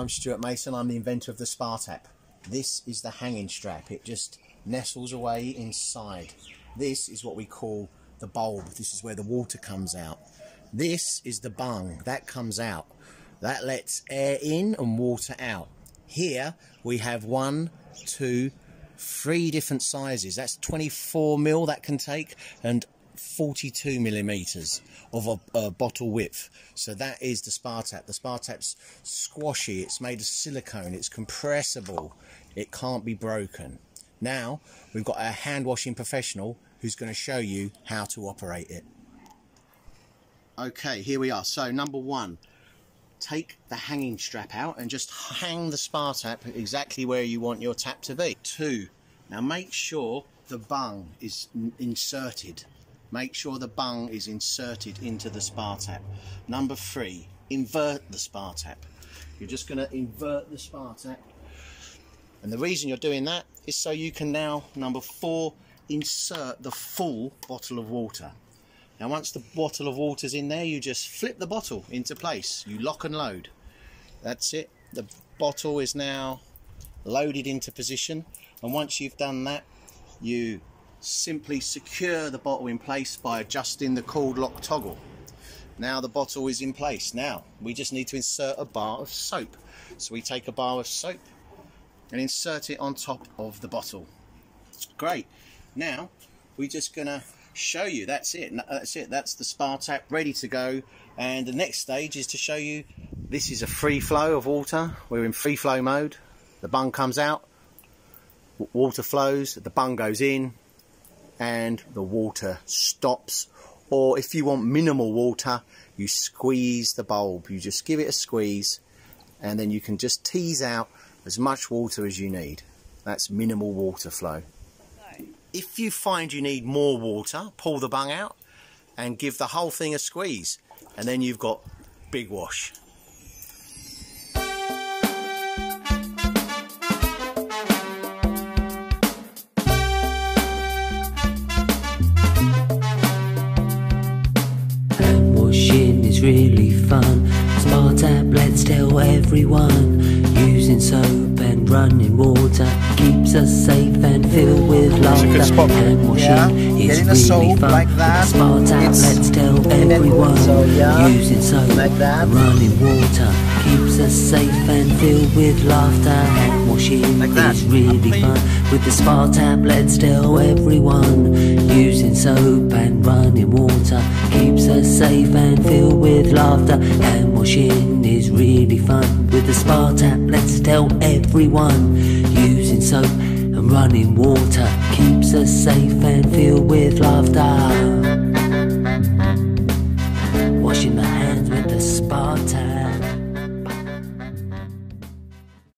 I'm Stuart Mason, I'm the inventor of the Spatap. This is the hanging strap, it just nestles away inside. This is what we call the bulb, this is where the water comes out. This is the bung, that comes out. That lets air in and water out. Here we have 1, 2, 3 different sizes. That's 24mm that can take, and 42 millimeters of a bottle width. So that is the Spatap. The Spatap's squashy, it's made of silicone, it's compressible, it can't be broken. Now we've got a hand washing professional who's going to show you how to operate it. Okay, here we are. So number 1, take the hanging strap out and just hang the Spatap exactly where you want your tap to be. 2, now make sure the bung is inserted. Make sure the bung is inserted into the Spatap. Number 3, invert the Spatap. You're just going to invert the Spatap. And the reason you're doing that is so you can now, number 4, insert the full bottle of water. Now once the bottle of water's in there, you just flip the bottle into place. You lock and load. That's it. The bottle is now loaded into position. And once you've done that, you simply secure the bottle in place by adjusting the cord lock toggle. Now the bottle is in place. Now we just need to insert a bar of soap. So we take a bar of soap and insert it on top of the bottle. Great. Now we're just gonna show you. That's it. That's it. That's the Spatap ready to go. And the next stage is to show you. This is a free flow of water. We're in free flow mode. The bung comes out, water flows, the bung goes in, and the water stops. Or if you want minimal water, you squeeze the bulb. You just give it a squeeze and then you can just tease out as much water as you need. That's minimal water flow. If you find you need more water, pull the bung out and give the whole thing a squeeze, and then you've got big wash. Washing is really fun. Spatap, let's tell everyone. Using soap and running water keeps us safe and filled with laughter. Hand washing is really fun. Like that. Spatap, let's tell everyone. Using soap and running water keeps us safe and filled with laughter. Hand washing is really fun. With the Spatap, let's tell everyone. Using soap and running water keeps us safe and filled with laughter. Hand washing is really fun. With the Spatap, let's tell everyone. Using soap and running water keeps us safe and filled with laughter.